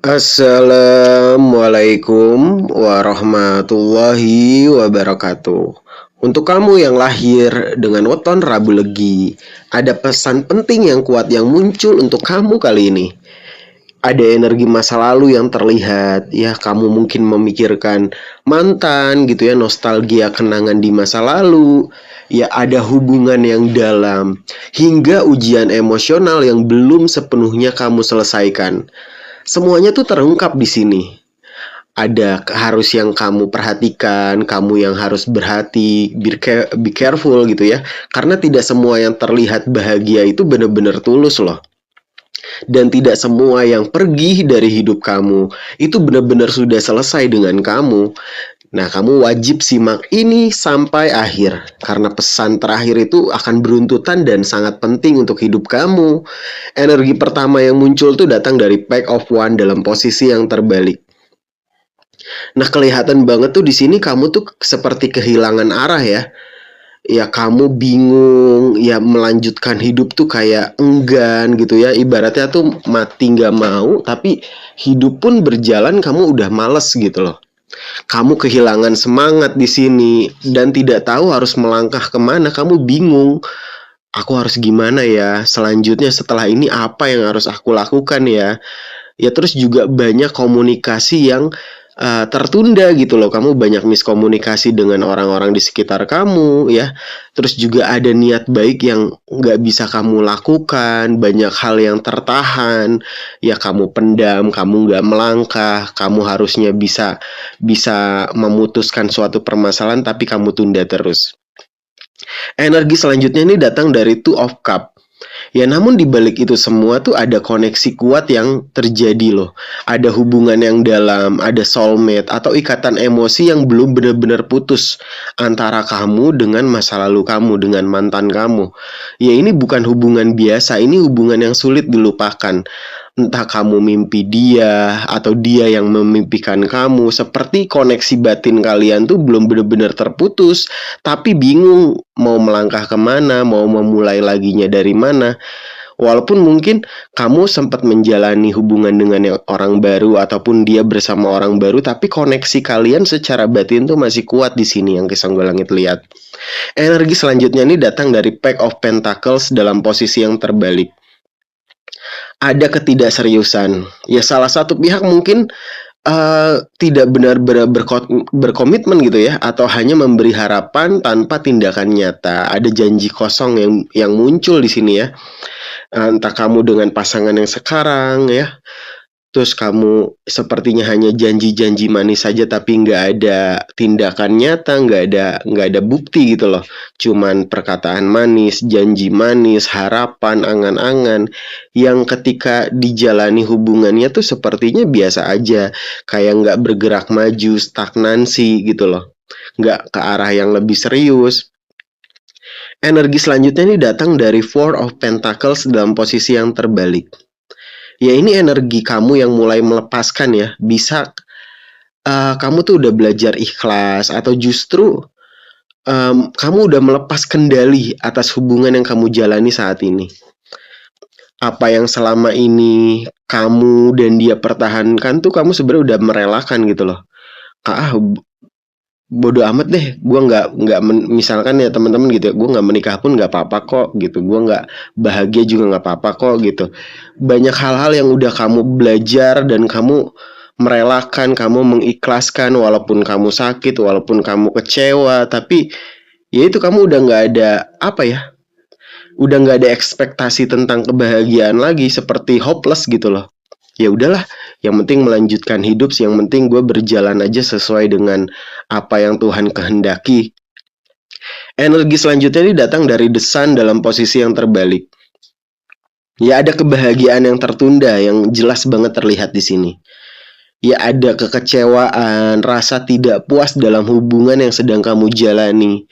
Assalamualaikum warahmatullahi wabarakatuh. Untuk kamu yang lahir dengan weton Rabu Legi, ada pesan penting yang kuat yang muncul untuk kamu kali ini. Ada energi masa lalu yang terlihat, ya kamu mungkin memikirkan mantan gitu ya, nostalgia kenangan di masa lalu, ya ada hubungan yang dalam, hingga ujian emosional yang belum sepenuhnya kamu selesaikan. Semuanya tuh terungkap di sini. Ada harus yang kamu perhatikan, kamu yang harus berhati, be careful gitu ya. Karena tidak semua yang terlihat bahagia itu benar-benar tulus loh. Dan tidak semua yang pergi dari hidup kamu itu benar-benar sudah selesai dengan kamu. Nah, kamu wajib simak ini sampai akhir, karena pesan terakhir itu akan beruntutan dan sangat penting untuk hidup kamu. Energi pertama yang muncul tuh datang dari pack of one dalam posisi yang terbalik. Nah, kelihatan banget tuh di sini kamu tuh seperti kehilangan arah ya. Ya kamu bingung, ya melanjutkan hidup tuh kayak enggan gitu ya. Ibaratnya tuh mati nggak mau, tapi hidup pun berjalan kamu udah males gitu loh. Kamu kehilangan semangat di sini dan tidak tahu harus melangkah kemana. Kamu bingung. Aku harus gimana ya? Selanjutnya setelah ini apa yang harus aku lakukan ya? Ya terus juga banyak komunikasi yang tertunda gitu loh. Kamu banyak miskomunikasi dengan orang-orang di sekitar kamu ya. Terus juga ada niat baik yang nggak bisa kamu lakukan. Banyak hal yang tertahan. Ya kamu pendam, kamu nggak melangkah. Kamu harusnya bisa bisa memutuskan suatu permasalahan tapi kamu tunda terus. Energi selanjutnya ini datang dari Two of Cup. Ya namun di balik itu semua tuh ada koneksi kuat yang terjadi loh. Ada hubungan yang dalam, ada soulmate atau ikatan emosi yang belum benar-benar putus antara kamu dengan masa lalu kamu, dengan mantan kamu. Ya ini bukan hubungan biasa, ini hubungan yang sulit dilupakan. Entah kamu mimpi dia atau dia yang memimpikan kamu, seperti koneksi batin kalian tuh belum benar-benar terputus, tapi bingung mau melangkah kemana, mau memulai laginya dari mana. Walaupun mungkin kamu sempat menjalani hubungan dengan orang baru ataupun dia bersama orang baru, tapi koneksi kalian secara batin tuh masih kuat di sini yang Langit lihat. Energi selanjutnya ini datang dari Pack of Pentacles dalam posisi yang terbalik. Ada ketidakseriusan. Ya salah satu pihak mungkin tidak benar-benar berkomitmen gitu ya, atau hanya memberi harapan tanpa tindakan nyata. Ada janji kosong yang muncul di sini ya. Entah kamu dengan pasangan yang sekarang ya, terus kamu sepertinya hanya janji-janji manis saja tapi nggak ada tindakan nyata, nggak ada bukti gitu loh. Cuman perkataan manis, janji manis, harapan, angan-angan yang ketika dijalani hubungannya tuh sepertinya biasa aja, kayak nggak bergerak maju, stagnansi gitu loh. Nggak ke arah yang lebih serius. Energi selanjutnya ini datang dari Four of Pentacles dalam posisi yang terbalik. Ya ini energi kamu yang mulai melepaskan ya. Bisa kamu tuh udah belajar ikhlas atau justru kamu udah melepas kendali atas hubungan yang kamu jalani saat ini. Apa yang selama ini kamu dan dia pertahankan tuh kamu sebenarnya udah merelakan gitu loh. Bodo amat deh, gue nggak misalkan ya teman-teman gitu ya, gue nggak menikah pun nggak apa-apa kok gitu, gue nggak bahagia juga nggak apa-apa kok gitu. Banyak hal-hal yang udah kamu belajar dan kamu merelakan, kamu mengikhlaskan walaupun kamu sakit, walaupun kamu kecewa, tapi ya itu kamu udah nggak ada apa ya, udah nggak ada ekspektasi tentang kebahagiaan lagi, seperti hopeless gitu loh. Ya udahlah, yang penting melanjutkan hidup sih, yang penting gue berjalan aja sesuai dengan apa yang Tuhan kehendaki. Energi selanjutnya ini datang dari The Sun dalam posisi yang terbalik. Ya ada kebahagiaan yang tertunda yang jelas banget terlihat di sini. Ya ada kekecewaan, rasa tidak puas dalam hubungan yang sedang kamu jalani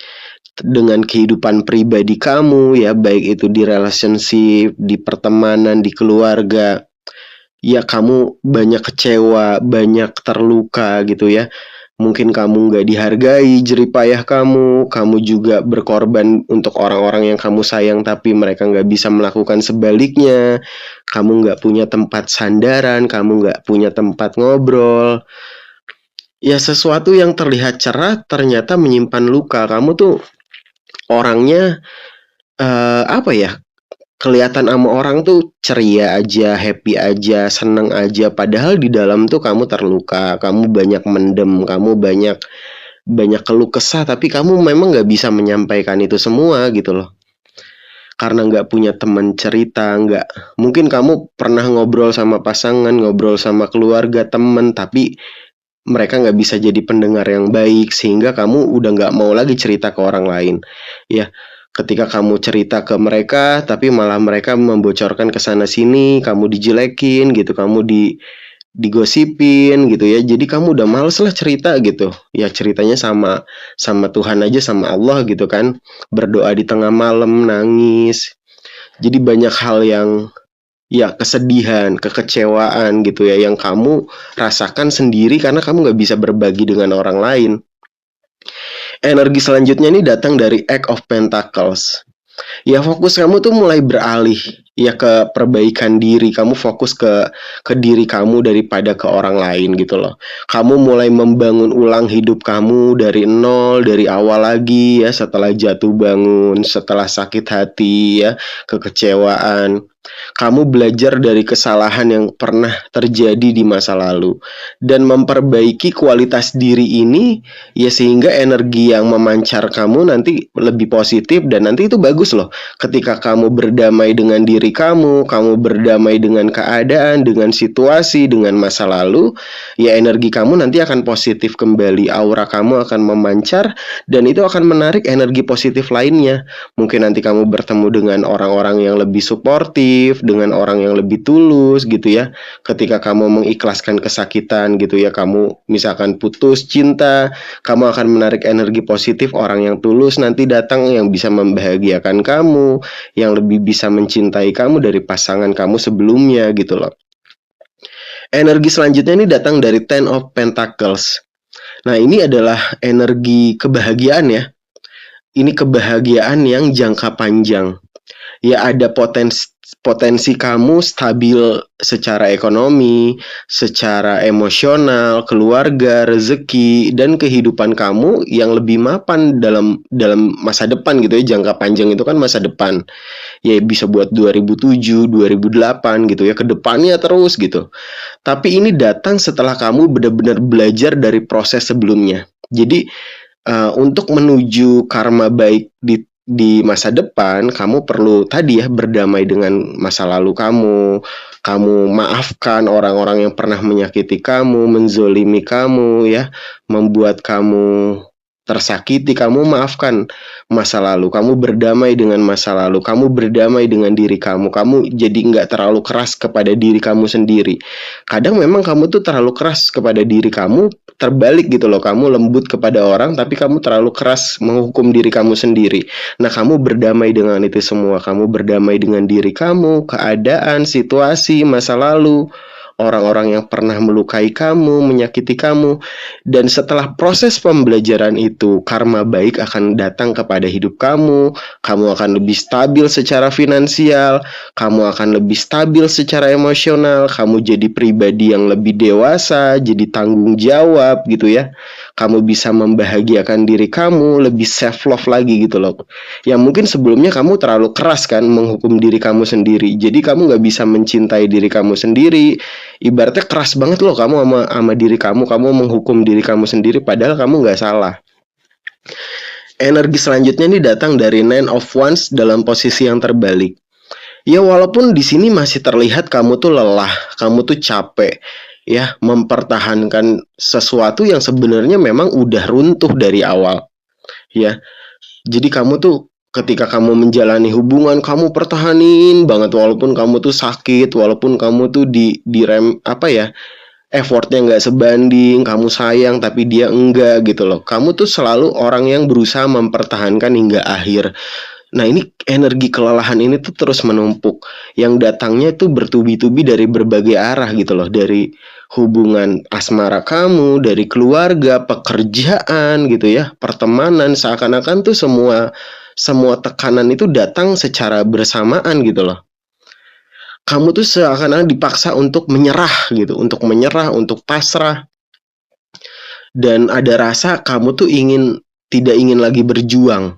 dengan kehidupan pribadi kamu ya, baik itu di relationship, di pertemanan, di keluarga. Ya kamu banyak kecewa, banyak terluka gitu ya. Mungkin kamu nggak dihargai jerih payah kamu juga berkorban untuk orang-orang yang kamu sayang tapi mereka nggak bisa melakukan sebaliknya. Kamu nggak punya tempat sandaran, kamu nggak punya tempat ngobrol. Ya sesuatu yang terlihat cerah ternyata menyimpan luka. Kamu tuh orangnya apa ya? Kelihatan sama orang tuh ceria aja, happy aja, seneng aja. Padahal di dalam tuh kamu terluka, kamu banyak mendem, kamu banyak banyak keluh kesah, tapi kamu memang nggak bisa menyampaikan itu semua gitu loh. Karena nggak punya teman cerita, nggak mungkin kamu pernah ngobrol sama pasangan, ngobrol sama keluarga, temen, tapi mereka nggak bisa jadi pendengar yang baik sehingga kamu udah nggak mau lagi cerita ke orang lain. Ya, ketika kamu cerita ke mereka, tapi malah mereka membocorkan ke sana sini, kamu dijelekin gitu, kamu digosipin gitu ya. Jadi kamu udah males lah cerita gitu. Ya ceritanya sama sama Tuhan aja, sama Allah gitu kan. Berdoa di tengah malam, nangis. Jadi banyak hal yang ya kesedihan, kekecewaan gitu ya yang kamu rasakan sendiri karena kamu nggak bisa berbagi dengan orang lain. Energi selanjutnya ini datang dari Eight of Pentacles. Ya fokus kamu tuh mulai beralih ya ke perbaikan diri. Kamu fokus ke diri kamu daripada ke orang lain gitu loh. Kamu mulai membangun ulang hidup kamu dari nol, dari awal lagi ya, setelah jatuh bangun, setelah sakit hati ya, kekecewaan. Kamu belajar dari kesalahan yang pernah terjadi di masa lalu dan memperbaiki kualitas diri ini ya sehingga energi yang memancar kamu nanti lebih positif dan nanti itu bagus loh. Ketika kamu berdamai dengan diri kamu berdamai dengan keadaan, dengan situasi, dengan masa lalu, ya energi kamu nanti akan positif kembali, aura kamu akan memancar dan itu akan menarik energi positif lainnya. Mungkin nanti kamu bertemu dengan orang-orang yang lebih suportif, dengan orang yang lebih tulus gitu ya. Ketika kamu mengikhlaskan kesakitan gitu ya, kamu misalkan putus cinta, kamu akan menarik energi positif orang yang tulus nanti datang yang bisa membahagiakan kamu, yang lebih bisa mencintai kamu dari pasangan kamu sebelumnya gitu loh. Energi selanjutnya ini datang dari Ten of Pentacles. Nah, ini adalah energi kebahagiaan ya. Ini kebahagiaan yang jangka panjang. Ya ada potensi kamu stabil secara ekonomi, secara emosional, keluarga, rezeki, dan kehidupan kamu yang lebih mapan dalam masa depan gitu ya. Jangka panjang itu kan masa depan. Ya bisa buat 2007, 2008 gitu ya, ke depannya terus gitu. Tapi ini datang setelah kamu benar-benar belajar dari proses sebelumnya. Jadi untuk menuju karma baik di masa depan, kamu perlu tadi ya berdamai dengan masa lalu kamu maafkan orang-orang yang pernah menyakiti kamu, menzolimi kamu ya, membuat kamu tersakiti, kamu maafkan masa lalu, kamu berdamai dengan masa lalu, kamu berdamai dengan diri kamu jadi nggak terlalu keras kepada diri kamu sendiri. Kadang memang kamu tuh terlalu keras kepada diri kamu, terbalik gitu loh, kamu lembut kepada orang tapi kamu terlalu keras menghukum diri kamu sendiri. Nah, kamu berdamai dengan itu semua, kamu berdamai dengan diri kamu, keadaan, situasi, masa lalu, orang-orang yang pernah melukai kamu, menyakiti kamu. Dan setelah proses pembelajaran itu, karma baik akan datang kepada hidup kamu akan lebih stabil secara finansial, kamu akan lebih stabil secara emosional, kamu jadi pribadi yang lebih dewasa, jadi tanggung jawab gitu ya. Kamu bisa membahagiakan diri kamu, lebih self love lagi gitu loh. Yang mungkin sebelumnya kamu terlalu keras kan menghukum diri kamu sendiri. Jadi kamu nggak bisa mencintai diri kamu sendiri. Ibaratnya keras banget loh kamu sama diri kamu menghukum diri kamu sendiri padahal kamu nggak salah. Energi selanjutnya ini datang dari Nine of Wands dalam posisi yang terbalik. Ya walaupun di sini masih terlihat kamu tuh lelah, kamu tuh capek ya mempertahankan sesuatu yang sebenarnya memang udah runtuh dari awal. Ya. Jadi kamu tuh ketika kamu menjalani hubungan kamu pertahanin banget walaupun kamu tuh sakit, walaupun kamu tuh di rem apa ya? Effortnya nggak sebanding, kamu sayang tapi dia enggak gitu loh. Kamu tuh selalu orang yang berusaha mempertahankan hingga akhir. Nah, ini energi kelelahan ini tuh terus menumpuk. Yang datangnya itu bertubi-tubi dari berbagai arah gitu loh. Dari hubungan asmara kamu, dari keluarga, pekerjaan gitu ya, pertemanan, seakan-akan tuh semua tekanan itu datang secara bersamaan gitu loh. Kamu tuh seakan-akan dipaksa untuk menyerah gitu, untuk pasrah, dan ada rasa kamu tuh tidak ingin lagi berjuang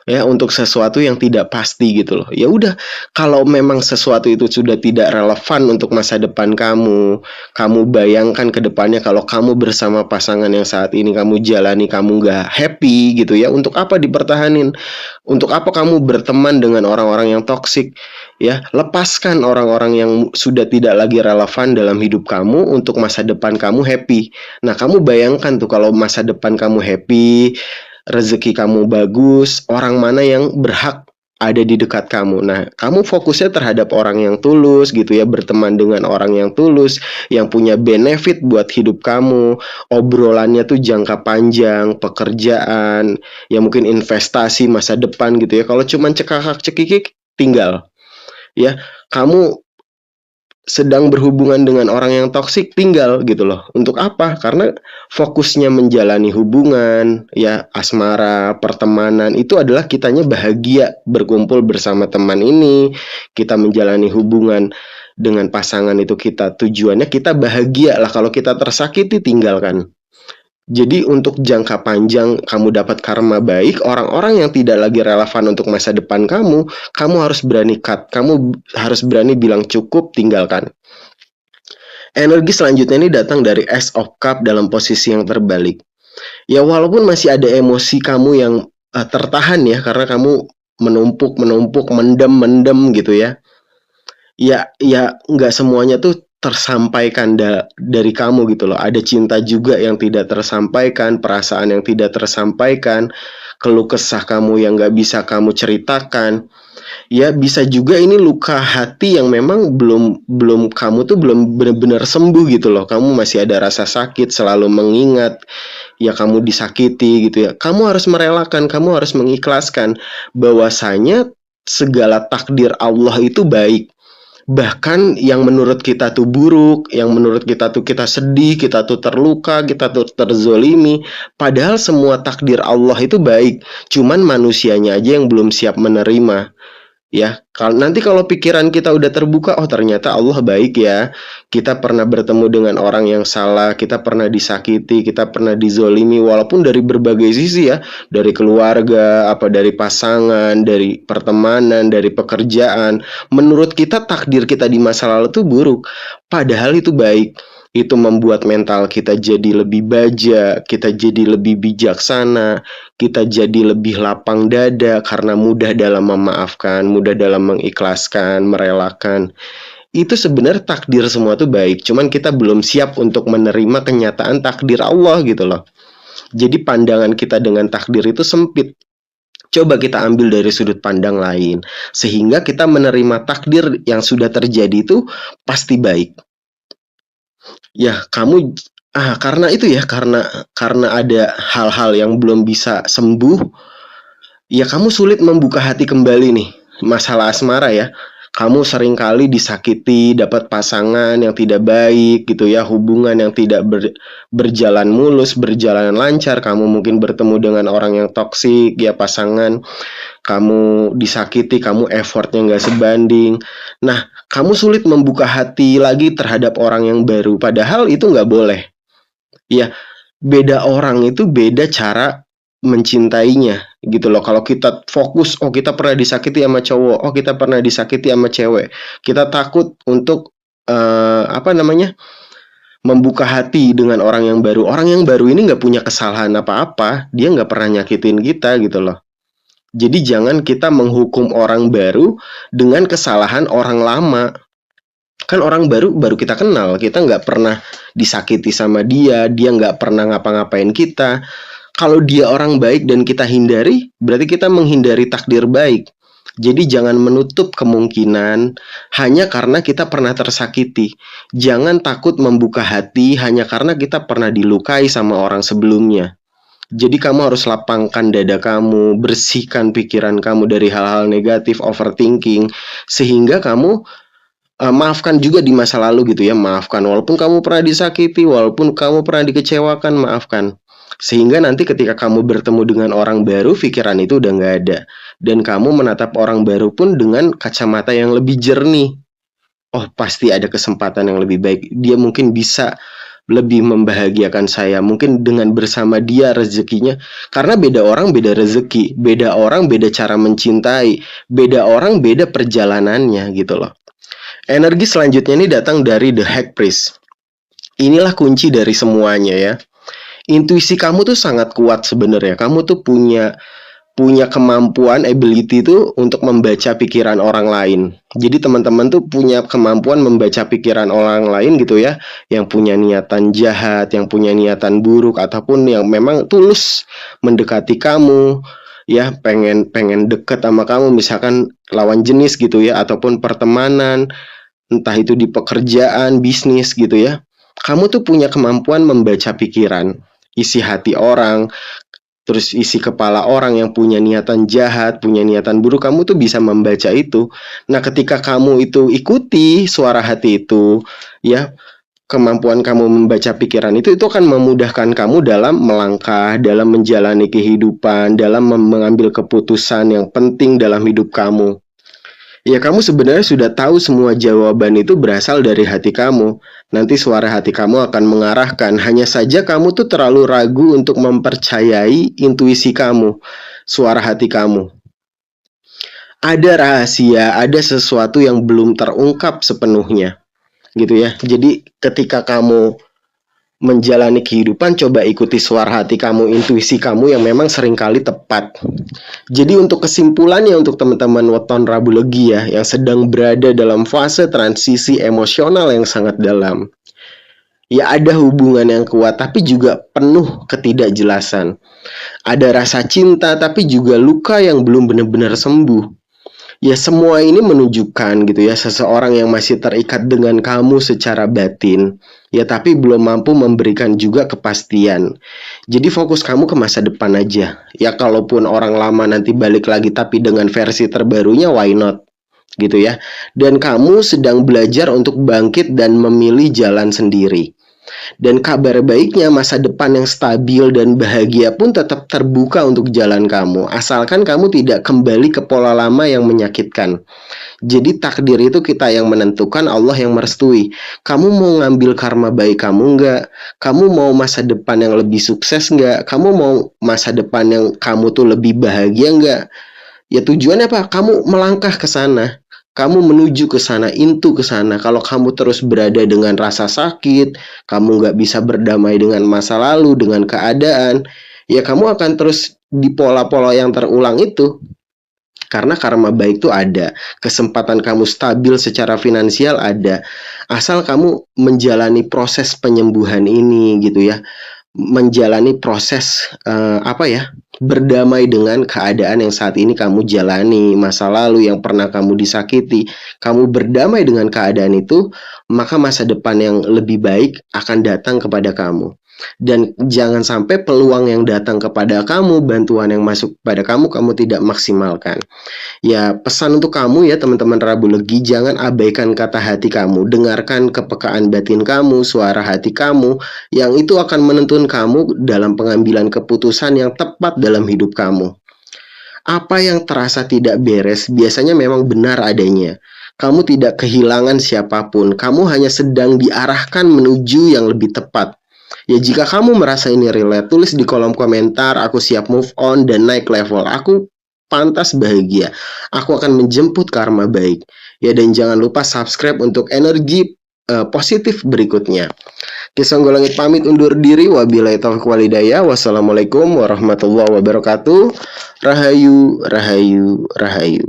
ya untuk sesuatu yang tidak pasti gitu loh. Ya udah, kalau memang sesuatu itu sudah tidak relevan untuk masa depan kamu, kamu bayangkan ke depannya kalau kamu bersama pasangan yang saat ini kamu jalani, kamu nggak happy gitu ya, untuk apa dipertahanin? Untuk apa kamu berteman dengan orang-orang yang toksik? Ya, lepaskan orang-orang yang sudah tidak lagi relevan dalam hidup kamu untuk masa depan kamu happy. Nah, kamu bayangkan tuh kalau masa depan kamu happy, rezeki kamu bagus, orang mana yang berhak ada di dekat kamu. Nah, kamu fokusnya terhadap orang yang tulus gitu ya, berteman dengan orang yang tulus, yang punya benefit buat hidup kamu, obrolannya tuh jangka panjang, pekerjaan, ya mungkin investasi masa depan gitu ya. Kalau cuman cekakak cekikik, tinggal. Ya, kamu sedang berhubungan dengan orang yang toksik, tinggal gitu loh. Untuk apa? Karena fokusnya menjalani hubungan, ya asmara, pertemanan itu adalah kitanya bahagia berkumpul bersama teman ini, kita menjalani hubungan dengan pasangan itu, kita tujuannya kita bahagia lah. Kalau kita tersakiti, tinggalkan. Jadi untuk jangka panjang kamu dapat karma baik, orang-orang yang tidak lagi relevan untuk masa depan kamu harus berani cut, kamu harus berani bilang cukup, tinggalkan. Energi selanjutnya ini datang dari Ace of Cup dalam posisi yang terbalik. Ya walaupun masih ada emosi kamu yang tertahan ya, karena kamu menumpuk, mendem gitu ya. Ya nggak semuanya tuh tersampaikan dari kamu gitu loh. Ada cinta juga yang tidak tersampaikan, perasaan yang tidak tersampaikan, keluh kesah kamu yang nggak bisa kamu ceritakan. Ya bisa juga ini luka hati yang memang belum kamu tuh belum benar-benar sembuh gitu loh. Kamu masih ada rasa sakit, selalu mengingat ya kamu disakiti gitu ya. Kamu harus merelakan, kamu harus mengikhlaskan bahwasanya segala takdir Allah itu baik. Bahkan yang menurut kita tuh buruk, yang menurut kita tuh kita sedih, kita tuh terluka, kita tuh terzolimi, padahal semua takdir Allah itu baik. Cuman manusianya aja yang belum siap menerima. Ya, nanti kalau pikiran kita udah terbuka, oh ternyata Allah baik ya. Kita pernah bertemu dengan orang yang salah, kita pernah disakiti, kita pernah dizolimi, walaupun dari berbagai sisi ya, dari keluarga, dari pasangan, dari pertemanan, dari pekerjaan. Menurut kita takdir kita di masa lalu tuh buruk, padahal itu baik. Itu membuat mental kita jadi lebih baja, kita jadi lebih bijaksana, kita jadi lebih lapang dada karena mudah dalam memaafkan, mudah dalam mengikhlaskan, merelakan. Itu sebenarnya takdir semua tuh baik, cuman kita belum siap untuk menerima kenyataan takdir Allah gitu loh. Jadi pandangan kita dengan takdir itu sempit. Coba kita ambil dari sudut pandang lain, sehingga kita menerima takdir yang sudah terjadi itu pasti baik. Ya, kamu karena itu ya, karena ada hal-hal yang belum bisa sembuh, ya kamu sulit membuka hati kembali nih. Masalah asmara ya. Kamu seringkali disakiti, dapat pasangan yang tidak baik gitu ya, hubungan yang tidak berjalan mulus, berjalan lancar, kamu mungkin bertemu dengan orang yang toksik ya, pasangan, kamu disakiti, kamu effortnya nggak sebanding. Nah, kamu sulit membuka hati lagi terhadap orang yang baru, padahal itu nggak boleh. Ya, beda orang itu beda cara mencintainya gitu loh. Kalau kita fokus, oh kita pernah disakiti sama cowok, oh kita pernah disakiti sama cewek, kita takut untuk membuka hati dengan orang yang baru. Orang yang baru ini nggak punya kesalahan apa-apa, dia nggak pernah nyakitin kita gitu loh. Jadi jangan kita menghukum orang baru dengan kesalahan orang lama. Kan orang baru kita kenal, kita nggak pernah disakiti sama dia nggak pernah ngapa-ngapain kita. Kalau dia orang baik dan kita hindari, berarti kita menghindari takdir baik. Jadi jangan menutup kemungkinan hanya karena kita pernah tersakiti. Jangan takut membuka hati hanya karena kita pernah dilukai sama orang sebelumnya. Jadi kamu harus lapangkan dada kamu, bersihkan pikiran kamu dari hal-hal negatif, overthinking, sehingga kamu maafkan juga di masa lalu gitu ya, maafkan walaupun kamu pernah disakiti, walaupun kamu pernah dikecewakan, maafkan. Sehingga nanti ketika kamu bertemu dengan orang baru, pikiran itu udah nggak ada. Dan kamu menatap orang baru pun dengan kacamata yang lebih jernih. Oh, pasti ada kesempatan yang lebih baik. Dia mungkin bisa lebih membahagiakan saya. Mungkin dengan bersama dia rezekinya. Karena beda orang beda rezeki. Beda orang beda cara mencintai. Beda orang beda perjalanannya gitu loh. Energi selanjutnya ini datang dari The High Priest. Inilah kunci dari semuanya ya. Intuisi kamu tuh sangat kuat sebenarnya. Kamu tuh punya kemampuan, ability itu untuk membaca pikiran orang lain. Jadi teman-teman tuh punya kemampuan membaca pikiran orang lain gitu ya, yang punya niatan jahat, yang punya niatan buruk, ataupun yang memang tulus mendekati kamu, ya pengen deket sama kamu, misalkan lawan jenis gitu ya, ataupun pertemanan, entah itu di pekerjaan, bisnis gitu ya. Kamu tuh punya kemampuan membaca pikiran, isi hati orang, terus isi kepala orang yang punya niatan jahat, punya niatan buruk, kamu tuh bisa membaca itu. Nah, ketika kamu itu ikuti suara hati itu, ya, kemampuan kamu membaca pikiran itu akan memudahkan kamu dalam melangkah, dalam menjalani kehidupan, dalam mengambil keputusan yang penting dalam hidup kamu. Ya, kamu sebenarnya sudah tahu semua jawaban itu berasal dari hati kamu. Nanti suara hati kamu akan mengarahkan. Hanya saja kamu tuh terlalu ragu untuk mempercayai intuisi kamu, suara hati kamu. Ada rahasia, ada sesuatu yang belum terungkap sepenuhnya, gitu ya. Jadi ketika kamu menjalani kehidupan, coba ikuti suara hati kamu, intuisi kamu yang memang seringkali tepat. Jadi untuk kesimpulannya, untuk teman-teman weton Rabu Legi ya, yang sedang berada dalam fase transisi emosional yang sangat dalam, ya ada hubungan yang kuat tapi juga penuh ketidakjelasan. Ada rasa cinta tapi juga luka yang belum benar-benar sembuh. Ya semua ini menunjukkan gitu ya, seseorang yang masih terikat dengan kamu secara batin, ya tapi belum mampu memberikan juga kepastian. Jadi fokus kamu ke masa depan aja. Ya kalaupun orang lama nanti balik lagi tapi dengan versi terbarunya, why not? Gitu ya. Dan kamu sedang belajar untuk bangkit dan memilih jalan sendiri. Dan kabar baiknya, masa depan yang stabil dan bahagia pun tetap terbuka untuk jalan kamu, asalkan kamu tidak kembali ke pola lama yang menyakitkan. Jadi takdir itu kita yang menentukan, Allah yang merestui. Kamu mau ngambil karma baik kamu enggak? Kamu mau masa depan yang lebih sukses enggak? Kamu mau masa depan yang kamu tuh lebih bahagia enggak? Ya tujuannya apa? Kamu melangkah ke sana. Kamu menuju ke sana, into ke sana. Kalau kamu terus berada dengan rasa sakit, kamu nggak bisa berdamai dengan masa lalu, dengan keadaan, ya kamu akan terus di pola-pola yang terulang itu. Karena karma baik itu ada, kesempatan kamu stabil secara finansial ada, asal kamu menjalani proses penyembuhan ini gitu ya, menjalani proses berdamai dengan keadaan yang saat ini kamu jalani, masa lalu yang pernah kamu disakiti. Kamu berdamai dengan keadaan itu, maka masa depan yang lebih baik akan datang kepada kamu. Dan jangan sampai peluang yang datang kepada kamu, bantuan yang masuk kepada kamu tidak maksimalkan. Ya, pesan untuk kamu ya teman-teman Rabu Legi, jangan abaikan kata hati kamu. Dengarkan kepekaan batin kamu, suara hati kamu, yang itu akan menuntun kamu dalam pengambilan keputusan yang tepat dalam hidup kamu. Apa yang terasa tidak beres biasanya memang benar adanya. Kamu tidak kehilangan siapapun, kamu hanya sedang diarahkan menuju yang lebih tepat. Ya jika kamu merasa ini relate, tulis di kolom komentar, aku siap move on dan naik level. Aku pantas bahagia. Aku akan menjemput karma baik. Ya dan jangan lupa subscribe untuk energi positif berikutnya. Kisonggolangit pamit undur diri. Wabillahi taufiq walhidayah. Wassalamualaikum warahmatullahi wabarakatuh. Rahayu, rahayu, rahayu.